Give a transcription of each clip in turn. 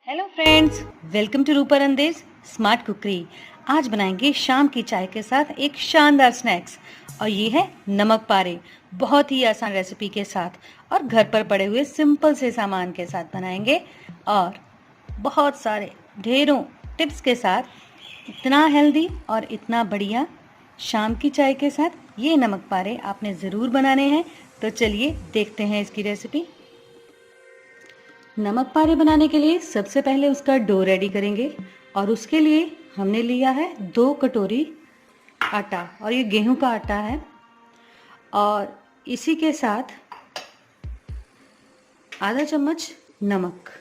Hello friends, welcome to रूपर अंदेज smart cookery. आज बनाएंगे शाम की चाय के साथ एक शानदार स्नैक्स और ये है नमक पारे। बहुत ही आसान रेसिपी के साथ और घर पर पड़े हुए सिंपल से सामान के साथ बनाएंगे और बहुत सारे ढेरों टिप्स के साथ इतना हेल्दी और इतना बढ़िया शाम की चाय के साथ ये नमक पारे आपने ज़रूर बनाने हैं। तो चलिए देखते हैं इसकी रेसिपी। नमक पारे बनाने के लिए सबसे पहले उसका डो रेडी करेंगे और उसके लिए हमने लिया है 2 कटोरी आटा और ये गेहूं का आटा है। और इसी के साथ आधा चम्मच नमक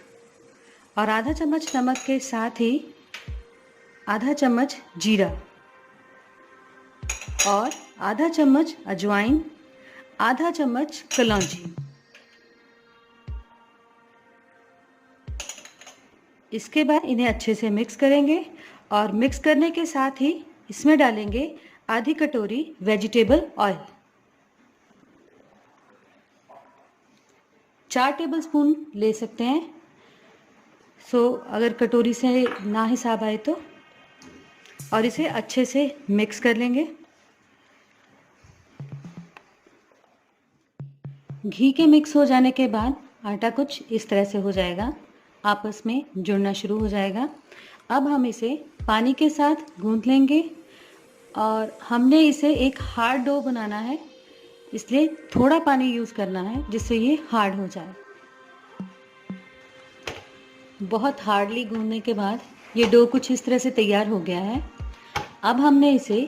और आधा चम्मच नमक के साथ ही आधा चम्मच जीरा और आधा चम्मच अजवाइन, आधा चम्मच कलौंजी। इसके बाद इन्हें अच्छे से मिक्स करेंगे और मिक्स करने के साथ ही इसमें डालेंगे आधी कटोरी वेजिटेबल ऑयल, 4 टेबलस्पून ले सकते हैं। अगर कटोरी से ना हिसाब आए तो। और इसे अच्छे से मिक्स कर लेंगे। घी के मिक्स हो जाने के बाद आटा कुछ इस तरह से हो जाएगा, आपस में जुड़ना शुरू हो जाएगा। अब हम इसे पानी के साथ गूंथ लेंगे और हमने इसे एक हार्ड डो बनाना है, इसलिए थोड़ा पानी यूज़ करना है जिससे ये हार्ड हो जाए। बहुत हार्डली गूंथने के बाद ये डो कुछ इस तरह से तैयार हो गया है। अब हमने इसे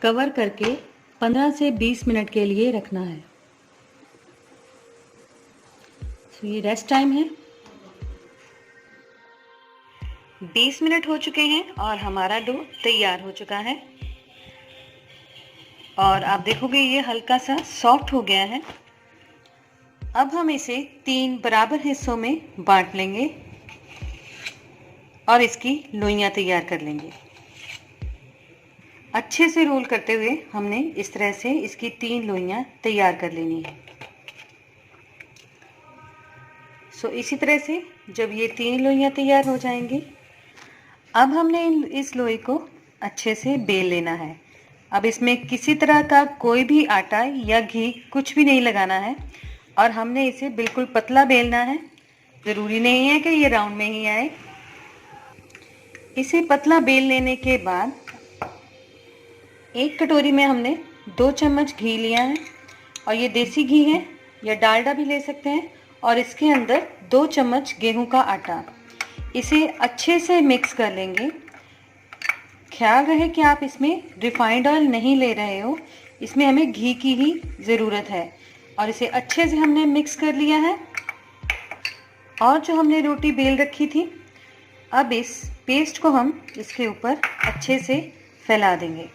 कवर करके 15 से 20 मिनट के लिए रखना है। ये रेस्ट टाइम है। 20 मिनट हो चुके हैं और हमारा डो तैयार हो चुका है और आप देखोगे ये हल्का सा सॉफ्ट हो गया है। अब हम इसे 3 बराबर हिस्सों में बांट लेंगे और इसकी लोइयां तैयार कर लेंगे। अच्छे से रोल करते हुए हमने इस तरह से इसकी 3 लोइयां तैयार कर लेनी है। इसी तरह से जब ये 3 लोइयां तैयार हो जाएंगी, अब हमने इस लोई को अच्छे से बेल लेना है। अब इसमें किसी तरह का कोई भी आटा या घी कुछ भी नहीं लगाना है और हमने इसे बिल्कुल पतला बेलना है। ज़रूरी नहीं है कि ये राउंड में ही आए। इसे पतला बेल लेने के बाद एक कटोरी में हमने 2 चम्मच घी लिया है और ये देसी घी है या डालडा भी ले सकते हैं। और इसके अंदर 2 चम्मच गेहूं का आटा, इसे अच्छे से मिक्स कर लेंगे। ख्याल रहे कि आप इसमें रिफाइंड ऑयल नहीं ले रहे हो, इसमें हमें घी की ही ज़रूरत है। और इसे अच्छे से हमने मिक्स कर लिया है। और जो हमने रोटी बेल रखी थी, अब इस पेस्ट को हम इसके ऊपर अच्छे से फैला देंगे।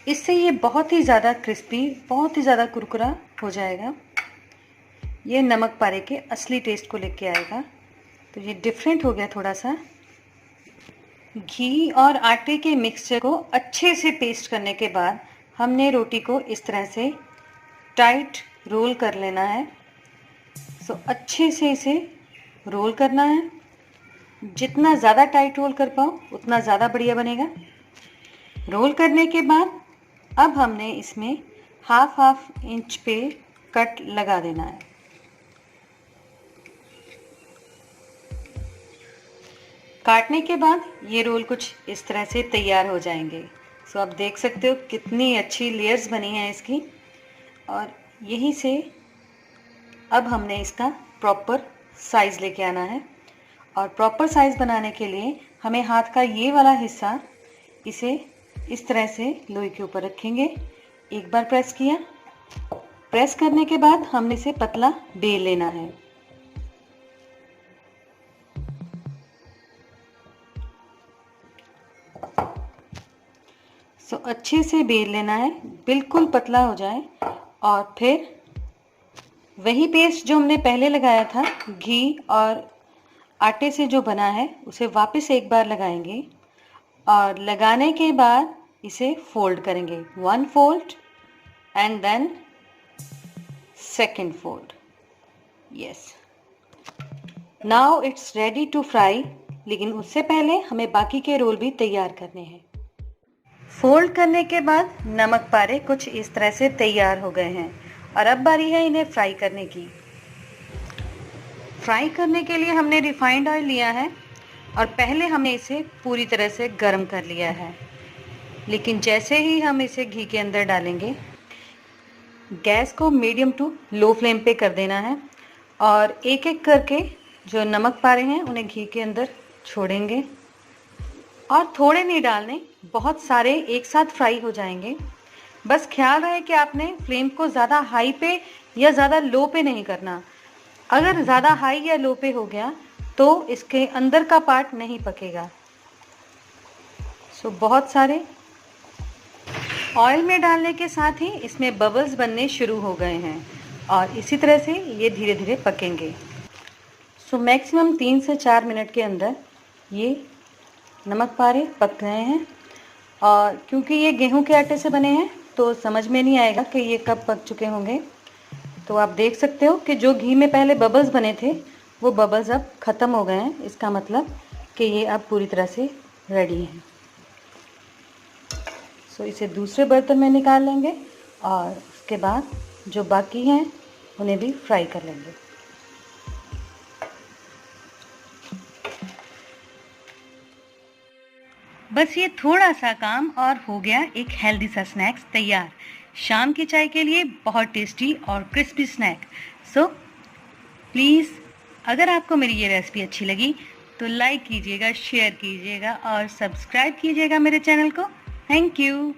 इससे ये बहुत ही ज़्यादा क्रिस्पी, बहुत ही ज़्यादा कुरकुरा हो जाएगा। ये नमक पारे के असली टेस्ट को लेके आएगा। तो ये डिफरेंट हो गया थोड़ा सा। घी और आटे के मिक्सचर को अच्छे से पेस्ट करने के बाद हमने रोटी को इस तरह से टाइट रोल कर लेना है। अच्छे से इसे रोल करना है। जितना ज़्यादा टाइट रोल कर पाओ उतना ज़्यादा बढ़िया बनेगा। रोल करने के बाद अब हमने इसमें हाफ इंच पे कट लगा देना है। काटने के बाद ये रोल कुछ इस तरह से तैयार हो जाएंगे। आप देख सकते हो कितनी अच्छी लेयर्स बनी हैं इसकी। और यहीं से अब हमने इसका प्रॉपर साइज़ लेके आना है। और प्रॉपर साइज़ बनाने के लिए हमें हाथ का ये वाला हिस्सा इसे इस तरह से लोई के ऊपर रखेंगे। एक बार प्रेस किया, प्रेस करने के बाद हमने इसे पतला बेल लेना है। अच्छे से बेल लेना है, बिल्कुल पतला हो जाए। और फिर वही पेस्ट जो हमने पहले लगाया था घी और आटे से जो बना है, उसे वापस एक बार लगाएंगे और लगाने के बाद इसे फोल्ड करेंगे। 1 fold and then 2nd fold. Yes, now it's ready to fry, लेकिन उससे पहले हमें बाकी के रोल भी तैयार करने हैं। फोल्ड करने के बाद नमक पारे कुछ इस तरह से तैयार हो गए हैं और अब बारी है इन्हें फ्राई करने की। फ्राई करने के लिए हमने रिफाइंड ऑयल लिया है और पहले हमने इसे पूरी तरह से गर्म कर लिया है, लेकिन जैसे ही हम इसे घी के अंदर डालेंगे गैस को मीडियम टू लो फ्लेम पे कर देना है और एक एक करके जो नमक पारे हैं उन्हें घी के अंदर छोड़ेंगे और थोड़े नहीं डालने, बहुत सारे एक साथ फ्राई हो जाएंगे। बस ख्याल रहे कि आपने फ्लेम को ज़्यादा हाई पे या ज़्यादा लो पे नहीं करना। अगर ज़्यादा हाई या लो पे हो गया तो इसके अंदर का पार्ट नहीं पकेगा। बहुत सारे ऑयल में डालने के साथ ही इसमें बबल्स बनने शुरू हो गए हैं और इसी तरह से ये धीरे धीरे पकेंगे। मैक्सिमम 3 से 4 मिनट के अंदर ये नमक पारे पक गए हैं और क्योंकि ये गेहूं के आटे से बने हैं तो समझ में नहीं आएगा कि ये कब पक चुके होंगे। तो आप देख सकते हो कि जो घी में पहले बबल्स बने थे वो बबल्स अब ख़त्म हो गए हैं। इसका मतलब कि ये अब पूरी तरह से रेडी हैं। इसे दूसरे बर्तन में निकाल लेंगे और उसके बाद जो बाकी हैं उन्हें भी फ्राई कर लेंगे। बस ये थोड़ा सा काम और हो गया एक हेल्दी सा स्नैक्स तैयार। शाम की चाय के लिए बहुत टेस्टी और क्रिस्पी स्नैक। प्लीज़ अगर आपको मेरी ये रेसिपी अच्छी लगी तो लाइक कीजिएगा, शेयर कीजिएगा और सब्सक्राइब कीजिएगा मेरे चैनल को। Thank you.